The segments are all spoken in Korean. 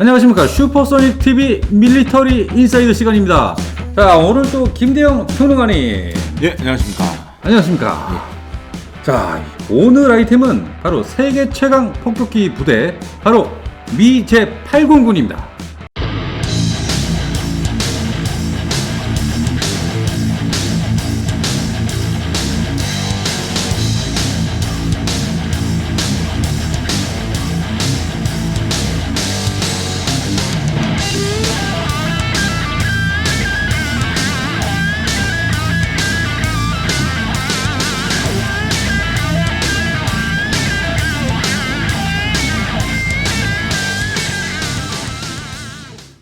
안녕하십니까. 슈퍼소닉 TV 밀리터리 인사이드 시간입니다. 자, 오늘 또 김대영 평론가님. 예, 안녕하십니까. 안녕하십니까. 자, 오늘 아이템은 바로 세계 최강 폭격기 부대, 바로 미 제8공군입니다.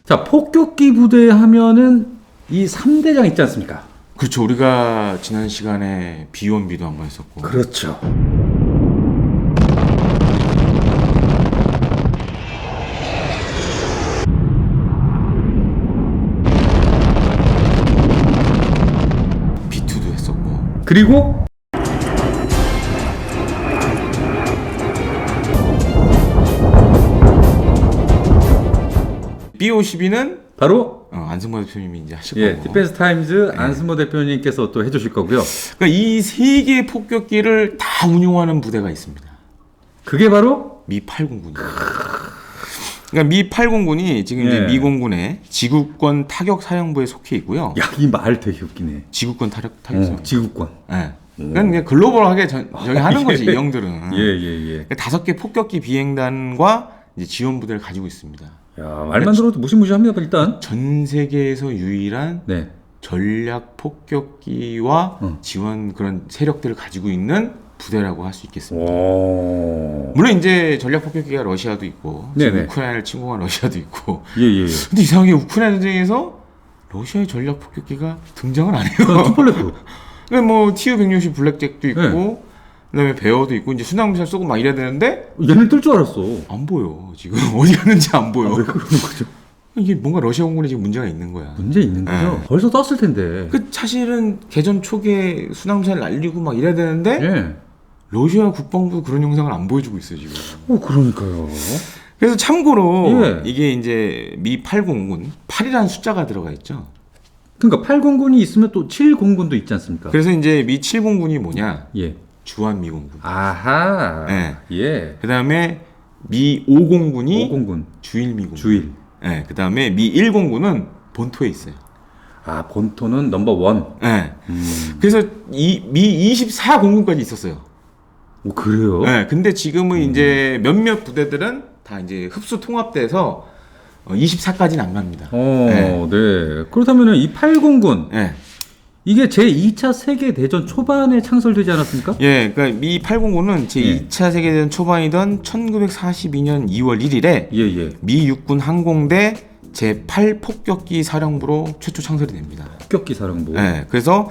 자, 폭격기 부대 하면은 이 3대장 있지 않습니까? 그렇죠. 우리가 지난 시간에 B1B도 한번 했었고. 그렇죠. B2도 했었고. 그리고 B52는 바로 안승모 대표님이 이제 하실 예, 거고. 디펜스 타임즈 안승모 대표님께서 또 해주실 거고요. 그러니까 이 세 개의 폭격기를 다 운용하는 부대가 있습니다. 그게 바로 미 8공군이에요. 그러니까 미 8공군이 지금 이제 예. 미 공군의 지구권 타격 사령부에 속해 있고요. 야, 이 말 되게 웃기네. 지구권 타격 사령부. 지구권. 예. 그러니까 그냥 글로벌하게 저기 하는 거지, 이 형들은. 예. 5개 폭격기 비행단과 이제 지원 부대를 가지고 있습니다. 야, 말만 들어도 무시무시합니다. 일단. 전 세계에서 유일한 네. 전략 폭격기와 지원 그런 세력들을 가지고 있는 부대라고 할 수 있겠습니다. 오. 물론 이제 전략 폭격기가 러시아도 있고 지금 네네. 우크라이나를 침공한 러시아도 있고. 예. 근데 이상하게 우크라이나 전쟁에서 러시아의 전략 폭격기가 등장을 안 해요. 투폴레프. 그러니까 뭐 TU-160 블랙잭도 있고 네. 그다음에 베어도 있고 이제 순항미사일 쏘고 막 이래야 되는데 얘는 뜰 줄 알았어. 안 보여. 지금 어디 갔는지 안 보여. 왜 그러는 거죠? 이게 뭔가 러시아 공군에 지금 문제가 있는 거야. 문제 있는 거죠. 네. 벌써 떴을 텐데. 그 사실은 개전 초기에 순항미사일 날리고 막 이래야 되는데 예. 러시아 국방부 그런 영상을 안 보여주고 있어요 지금. 그러니까요. 그래서 참고로 예. 이게 이제 미 8공군 8이라는 숫자가 들어가 있죠. 그러니까 8공군이 있으면 또 7공군도 있지 않습니까? 그래서 이제 미 7공군이 뭐냐? 예. 주한미공군. 아하. 네. 예. 그다음에 미 5공군이 5공군. 주일미군. 주일. 네. 그다음에 미 1공군은 본토에 있어요. 아, 본토는 넘버 원. 네. 그래서 미 24공군까지 있었어요. 오, 그래요? 네, 근데 지금은 이제 몇몇 부대들은 다 이제 흡수 통합돼서 24까지는 안 갑니다. 네. 그렇다면은 이 8공군, 네. 이게 제2차 세계대전 초반에 창설되지 않았습니까? 예, 그러니까 미 8공군은 제2차 세계대전 초반이던 1942년 2월 1일에 예. 미 육군 항공대 제8 폭격기 사령부로 최초 창설이 됩니다. 폭격기 사령부. 네, 그래서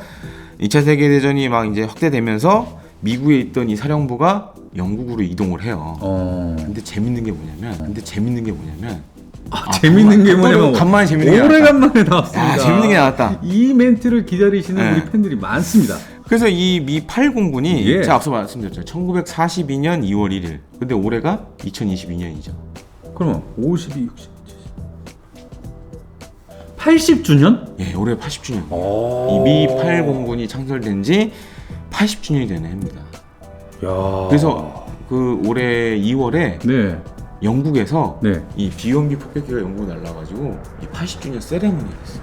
2차 세계대전이 막 이제 확대되면서 미국에 있던 이 사령부가 영국으로 이동을 해요. 근데 재밌는 게 뭐냐면 재밌는 게 뭐냐면 간만에 재밌는 게 오래간만에 나왔습니다. 재밌는 게 나왔다. 이 멘트를 기다리시는 네. 우리 팬들이 많습니다. 그래서 이 미 8공군이 예. 제가 앞서 말씀드렸죠. 1942년 2월 1일. 근데 올해가 2022년이죠. 그러면 52, 60, 80주년? 예, 올해 80주년. 이 미 8공군이 창설된 지 80주년이 되는 해입니다. 야. 그래서 그 올해 2월에 네. 영국에서 네. 이 B1B 폭격기가 영국에 날라가지고 이 80주년 세레모니가 있어요.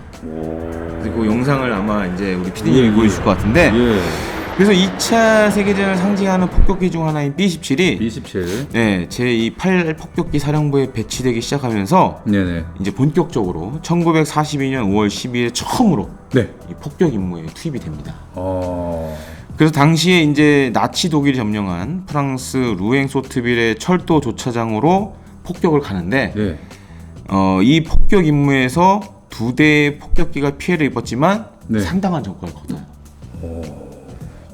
그리고 그 영상을 아마 이제 우리 PD님이 보여주실 것 같은데, 예. 그래서 2차 세계대전을 상징하는 폭격기 중 하나인 B-17이 B17. 네, 제8 폭격기 사령부에 배치되기 시작하면서 네네. 이제 본격적으로 1942년 5월 12일 처음으로 네. 이 폭격 임무에 투입이 됩니다. 그래서 그래서 당시에 이제 나치 독일이 점령한 프랑스 루엥 소트빌의 철도 조차장으로 폭격을 가는데, 네. 이 폭격 임무에서 2대의 폭격기가 피해를 입었지만 네. 상당한 전과를 거둬요.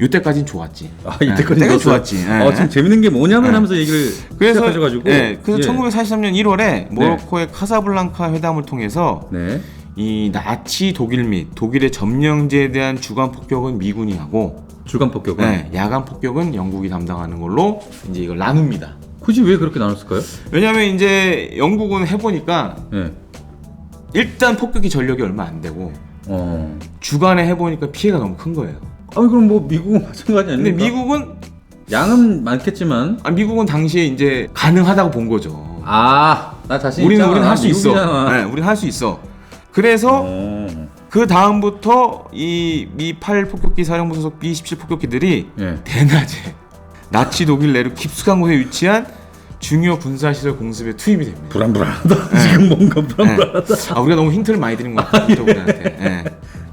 이때까지는 좋았지. 이때까지 좋았지. 지금 재밌는 게 뭐냐면 하면서 얘기를 그래서 시작하셔가지고. 그래서 1943년 1월에 모로코의 카사블랑카 회담을 통해서 네. 이 나치 독일 및 독일의 점령제에 대한 주간 폭격은 미군이 하고 주간 폭격은. 야간 폭격은 영국이 담당하는 걸로 이제 이걸 나눕니다. 굳이 왜 그렇게 나눴을까요? 왜냐하면 이제 영국은 해보니까 예. 일단 폭격기 전력이 얼마 안 되고 주간에 해보니까 피해가 너무 큰 거예요. 아니 그럼 뭐 미국은 마찬가지 아닙니까? 근데 미국은 양은 많겠지만 미국은 당시에 이제 가능하다고 본 거죠. 나 자신 우리는 있잖아. 할 수 있어. 미국이잖아. 네, 우리는 할 수 있어. 그래서 그 다음부터 이 미8 폭격기 사령부 소속 B-17 폭격기들이 예. 대낮에 나치 독일 내륙 깊숙한 곳에 위치한 중요 군사시설 공습에 투입이 됩니다. 불안불안하다. 지금 뭔가 불안불안하다. 우리가 너무 힌트를 많이 드린 것 같아요. 저분한테. 네.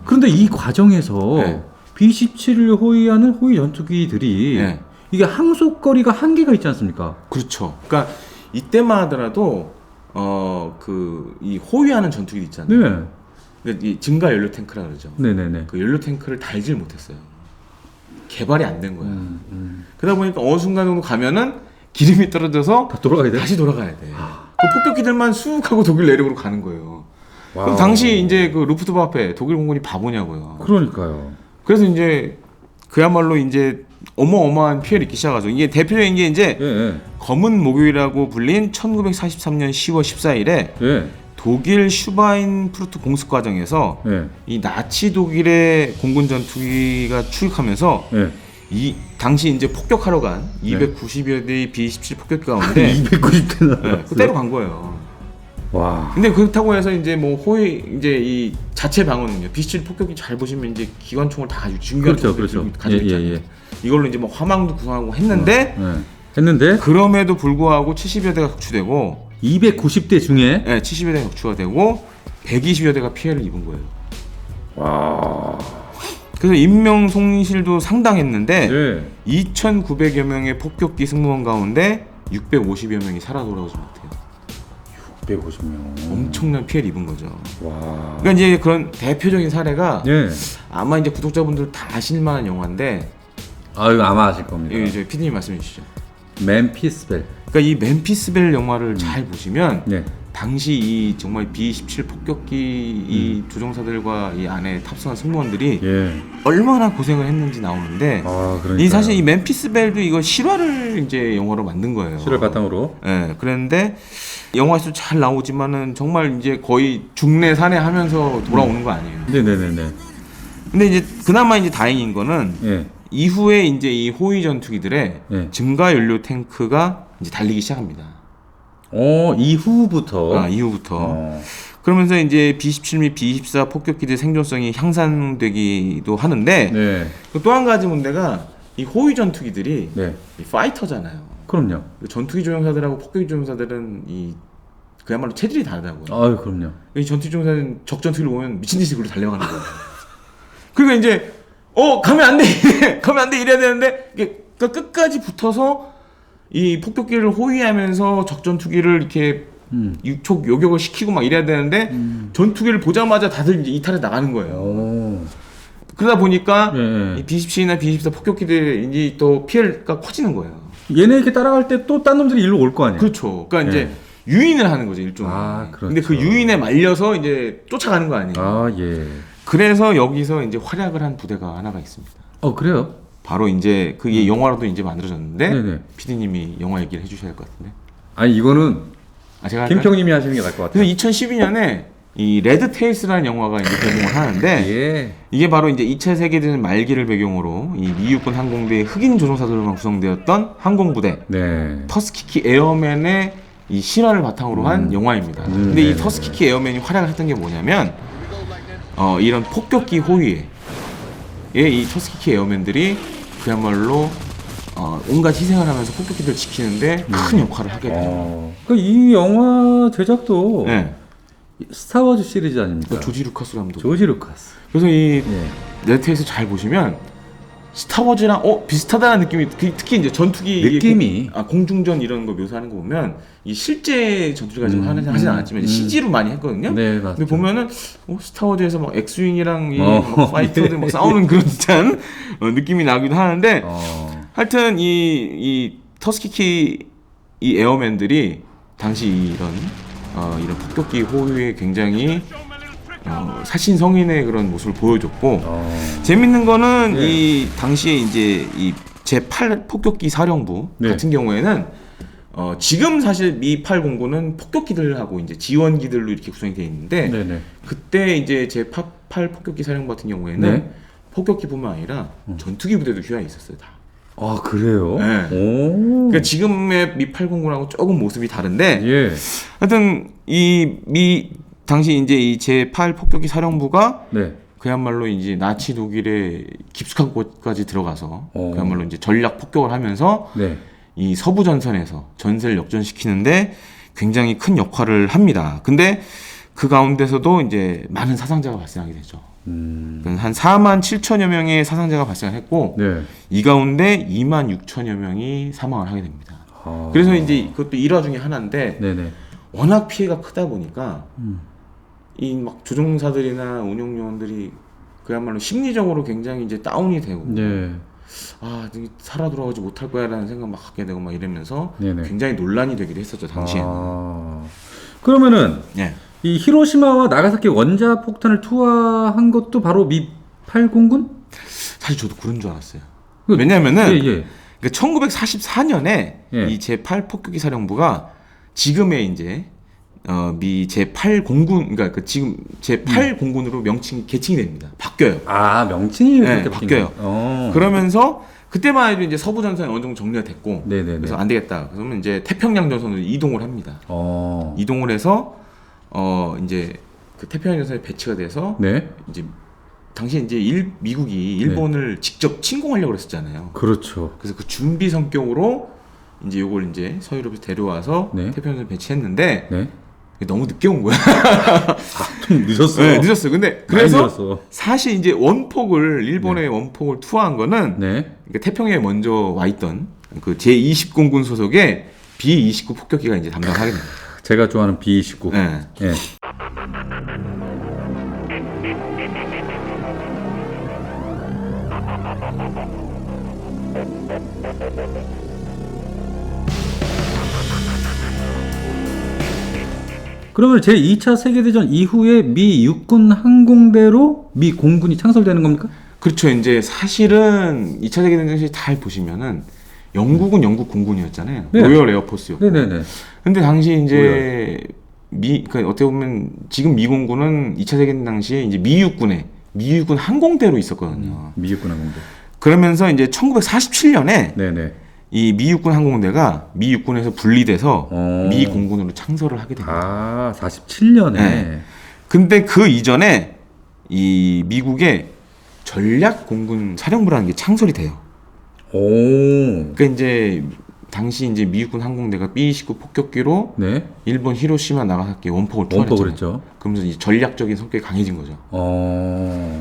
그런데 이 과정에서 네. B-17을 호위하는 호위 전투기들이 네. 이게 항속거리가 한계가 있지 않습니까? 그렇죠. 그러니까 이때만 하더라도 이 호위하는 전투기 있잖아요. 네. 그러니까 이 증가 연료 탱크라 그러죠. 네네네. 그 연료 탱크를 달질 못했어요. 개발이 안 된 거야. 그러다 보니까 어느 순간 정도 가면은 기름이 떨어져서 다 돌아가야 돼? 다시 돌아가야 돼. 그 폭격기들만 쑥 하고 독일 내륙으로 가는 거예요. 그럼 당시 이제 그 루프트와페 독일 공군이 바보냐고요. 그러니까요. 그래서 이제 그야말로 이제 어마어마한 피해를 입기 시작하죠. 이게 대표적인 게 이제 예. 검은 목요일이라고 불린 1943년 10월 14일에 예. 독일 슈바인푸르트 공습 과정에서 예. 이 나치 독일의 공군 전투기가 추격하면서 예. 이 당시 이제 폭격하러 간 290여 대의 B-17 폭격기 가운데 290대나 그대로 간 거예요. 와. 근데 그렇다고 해서 이제 뭐 호위 이제 이 자체 방어는요. B-17 폭격기 잘 보시면 이제 기관총을 다 가지고 중기관총을 그렇죠. 가지고 있잖아요. 이걸로 이제 뭐 화망도 구성하고 했는데 했는데 그럼에도 불구하고 70여 대가 격추되고 290대 중에 70여 대가 격추가 되고 120여 대가 피해를 입은 거예요. 와. 그래서 인명 손실도 상당했는데 예. 2,900여 명의 폭격기 승무원 가운데 650여 명이 살아 돌아오지 못해요. 150명. 엄청난 피해를 입은 거죠. 와. 그러니까 이제 그런 대표적인 사례가 예. 아마 이제 구독자분들 다 아실 만한 영화인데 이거 아마 아실 겁니다. 저희 PD님 말씀해 주시죠. 맨피스벨. 그러니까 이 맨피스벨 영화를 잘 보시면 네. 당시 이 정말 B-17 폭격기 이 조종사들과 이 안에 탑승한 승무원들이 얼마나 고생을 했는지 나오는데 그러니까요. 이 사실 이 맨피스벨도 이거 실화를 이제 영화로 만든 거예요. 실화를 바탕으로. 그런데 영화에서 잘 나오지만은 정말 이제 거의 중내 산해하면서 돌아오는 거 아니에요. 네네네네. 근데 이제 그나마 이제 다행인 거는 이후에 이제 이 호위 전투기들의 증가 연료 탱크가 이제 달리기 시작합니다. 이후부터. 이후부터. 그러면서 이제 B-17 및 B-24 폭격기들 생존성이 향상되기도 하는데 또 한 가지 문제가 이 호위 전투기들이 이 파이터잖아요. 그럼요. 전투기 조종사들하고 폭격기 조종사들은 이 그야말로 체질이 다르다고요. 그럼요. 이 전투기 조종사는 적 전투기를 보면 미친 듯이 그로 달려가는 거예요. 그러니까 이제 가면 안 돼, 가면 안 돼 이래야 되는데 이게 그러니까 끝까지 붙어서 이 폭격기를 호위하면서 적 전투기를 이렇게 유촉 요격을 시키고 막 이래야 되는데 전투기를 보자마자 다들 이제 이탈해 나가는 거예요. 그러다 보니까 이 B-17이나 B-24 폭격기들이 또 피해가 커지는 거예요. 얘네 이렇게 따라갈 때 또 딴 놈들이 일로 올 거 아니에요. 그렇죠. 그러니까 이제 유인을 하는 거죠, 일종의. 그렇죠. 근데 그 유인에 말려서 이제 쫓아가는 거 아니에요. 그래서 여기서 이제 활약을 한 부대가 하나가 있습니다. 그래요? 바로 이제 그게 영화로도 이제 만들어졌는데 PD님이 영화 얘기를 해주셔야 할 것 같은데. 이거는 제가 김평님이 하시는 게 나을 것 같아요. 그래서 2012년에 이 레드 테일스라는 영화가 이제 개봉을 하는데 이게 바로 이제 2차 세계대전 말기를 배경으로 이 미 육군 항공대의 흑인 조종사들로만 구성되었던 항공부대 터스키키 에어맨의 이 실화를 바탕으로 한 영화입니다. 근데 이 터스키키 에어맨이 활약을 했던 게 뭐냐면 이런 폭격기 호위에 이 터스키키 에어맨들이 그야말로 온갖 희생을 하면서 폭격기들을 지키는데 큰 역할을 하게 돼요. 이 영화 제작도 스타워즈 시리즈 아닙니까? 조지 루카스 감독. 조지 루카스. 그래서 이 네트에서 잘 보시면 스타워즈랑 비슷하다는 느낌이 특히 이제 전투기 느낌이 공중전 이런 거 묘사하는 거 보면 이 실제 전투기 가지고 하진 않았지만 CG로 많이 했거든요. 근데 보면은 스타워즈에서 막 엑스윙이랑 막 파이터들 막 싸우는 그런 듯한 느낌이 나기도 하는데 하여튼 이 터스키키 이 에어맨들이 당시 이런 폭격기 호위에 굉장히 사신성인의 그런 모습을 보여줬고 재밌는 거는 이 당시에 이제 이 제8 폭격기 사령부 같은 경우에는 지금 사실 미 809는 폭격기들하고 이제 지원기들로 이렇게 구성이 되어 있는데 네네. 그때 이제 제 8 폭격기 사령부 같은 경우에는 네. 폭격기뿐만 아니라 전투기 부대도 휴하에 있었어요, 다. 아, 그래요? 네. 오. 그러니까 지금의 미 809하고 조금 모습이 다른데, 예. 하여튼 당시 이제 이 제8 폭격기 사령부가 네. 그야말로 이제 나치 독일의 깊숙한 곳까지 들어가서 그야말로 이제 전략 폭격을 하면서 네. 이 서부 전선에서 전세를 역전시키는데 굉장히 큰 역할을 합니다. 근데 그 가운데서도 이제 많은 사상자가 발생하게 되죠. 한 4만 7천여 명의 사상자가 발생했고, 네. 이 가운데 2만 6천여 명이 사망을 하게 됩니다. 그래서 이제 그것도 일화 중에 하나인데, 네네. 워낙 피해가 크다 보니까 이 막 조종사들이나 운용요원들이 그야말로 심리적으로 굉장히 이제 다운이 되고, 네. 아, 살아 돌아오지 못할 거야라는 생각 막 갖게 되고 막 이러면서 네네. 굉장히 논란이 되기도 했었죠, 당시에는. 그러면은 예. 이 히로시마와 나가사키 원자 폭탄을 투하한 것도 바로 미 8공군? 사실 저도 그런 줄 알았어요. 왜냐면은 예. 그러니까 1944년에 예. 이 제8 폭격기 사령부가 지금의 이제 미 제8공군, 그러니까 그 지금 제8공군으로 명칭이 개칭이 됩니다. 바뀌어요. 아, 명칭이 네, 그렇게 바뀌어요. 그러면서 그때만 해도 이제 서부 전선이 어느 정도 정리가 됐고, 네네네. 그래서 안 되겠다. 그러면 이제 태평양 전선으로 이동을 합니다. 이동을 해서 이제 그 태평양 전선에 배치가 돼서 네. 이제 당시 이제 미국이 일본을 직접 침공하려고 그랬었잖아요. 그렇죠. 그래서 그 준비 성격으로 이제 요걸 이제 서유럽에서 데려와서 네. 태평양에 배치했는데 네. 너무 늦게 온 거야. 좀 늦었어요. 네, 늦었어. 근데 그래서 늦었어. 사실 이제 일본의 원폭을 투하한 거는 네. 그러니까 태평양에 먼저 와 있던 그 제20공군 소속의 B-29 폭격기가 이제 담당하게 됩니다. 제가 좋아하는 B-29. 네. 예. 그러면 제2차 세계대전 이후에 미 육군 항공대로 미 공군이 창설되는 겁니까? 그렇죠. 이제 사실은 2차 세계대전 당시 잘 보시면은 영국은 영국 공군이었잖아요. 네. 로열 에어포스였고. 네네네. 근데 당시 이제 그러니까 어떻게 보면 지금 미 공군은 2차 세계대전 당시에 이제 미 육군 항공대로 있었거든요. 미 육군 항공대. 그러면서 이제 1947년에 네네. 이 미 육군 항공대가 미 육군에서 분리돼서 미 공군으로 창설을 하게 됩니다. 아, 47년에. 네. 근데 그 이전에 이 미국의 전략 공군 사령부라는 게 창설이 돼요. 그러니까 이제 당시 이제 미 육군 항공대가 B-29 폭격기로 네. 일본 히로시마 나가사키 원폭을 투하했잖아요. 그러면서 이제 전략적인 성격이 강해진 거죠.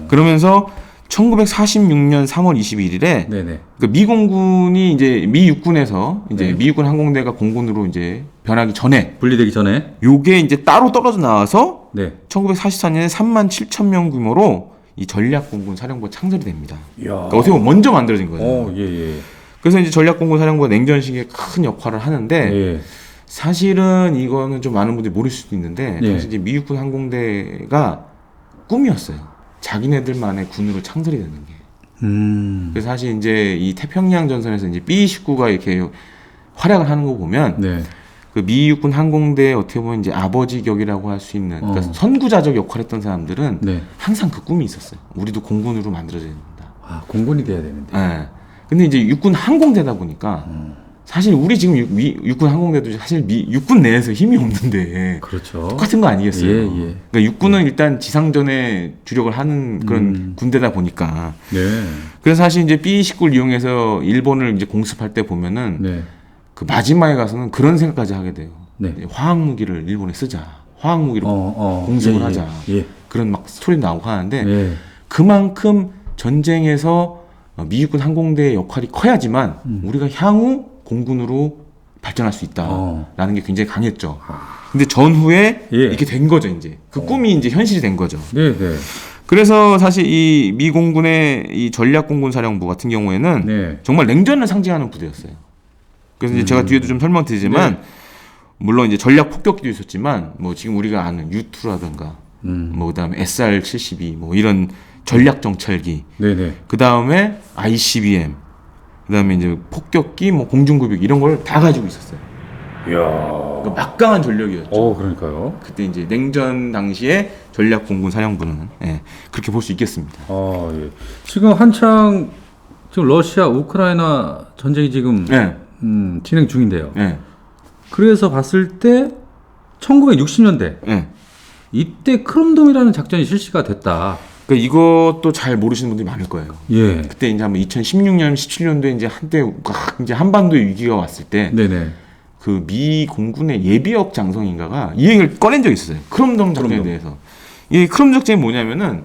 그러면서 1946년 3월 21일에 네네. 그 미 공군이 이제 미 육군에서 이제 네. 미 육군 항공대가 공군으로 이제 변하기 전에 분리되기 전에. 요게 이제 따로 떨어져 나와서 네. 1944년에 3만 7천 명 규모로 이 전략공군 사령부가 창설이 됩니다. 그러니까 어떻게 보면 먼저 만들어진 거예요. 예. 그래서 이제 전략공군 사령부가 냉전 시기에 큰 역할을 하는데 예. 사실은 이거는 좀 많은 분들이 모를 수도 있는데 예. 당시 이제 미 육군 항공대가 꿈이었어요. 자기네들만의 군으로 창설이 되는 게. 그래서 사실 이제 이 태평양 전선에서 이제 B-29가 이렇게 활약을 하는 거 보면 네. 그 미 육군 항공대의 어떻게 보면 이제 아버지 격이라고 할 수 있는 그러니까 선구자적 역할을 했던 사람들은 네. 항상 그 꿈이 있었어요. 우리도 공군으로 만들어져야 된다. 아, 공군이 돼야 되는데. 네. 근데 이제 육군 항공대다 보니까 사실 우리 지금 육군 항공대도 사실 육군 내에서 힘이 없는데 그렇죠. 똑같은 거 아니겠어요? 예. 그러니까 육군은 일단 지상전에 주력을 하는 그런 군대다 보니까. 네. 그래서 사실 이제 B-29를 이용해서 일본을 이제 공습할 때 보면은 네. 그 마지막에 가서는 그런 생각까지 하게 돼요. 네. 화학 무기를 일본에 쓰자. 화학 무기로 공습을 하자. 예. 그런 막 스토리 나오고 하는데 예. 그만큼 전쟁에서 미 육군 항공대의 역할이 커야지만 우리가 향후 공군으로 발전할 수 있다라는 게 굉장히 강했죠. 근데 전후에 예. 이렇게 된 거죠, 이제. 그 꿈이 이제 현실이 된 거죠. 네. 그래서 사실 이 미 공군의 이 전략공군 사령부 같은 경우에는 네. 정말 냉전을 상징하는 부대였어요. 그래서 이제 제가 뒤에도 좀 설명드리지만 네. 물론 이제 전략 폭격기도 있었지만 뭐 지금 우리가 아는 U2라든가 뭐 그다음에 SR-72 뭐 이런 전략 정찰기, 네네. 그다음에 ICBM, 그다음에 이제 폭격기, 뭐 공중급식 이런 걸 다 가지고 있었어요. 그러니까 막강한 전력이었죠. 그러니까요. 그때 이제 냉전 당시에 전략 공군 사령부는 그렇게 볼 수 있겠습니다. 예. 지금 한창 지금 러시아 우크라이나 전쟁이 지금 진행 중인데요. 그래서 봤을 때 1960년대 이때 크롬돔이라는 작전이 실시가 됐다. 그러니까 이것도 잘 모르시는 분들이 많을 거예요. 그때 이제 한번 2016년, 17년도에 이제 한때 이제 한반도에 위기가 왔을 때, 그 미 공군의 예비역 장성인가가 이 얘기를 꺼낸 적이 있어요. 크롬돔 작전에 대해서. 이 크롬 작전이 뭐냐면은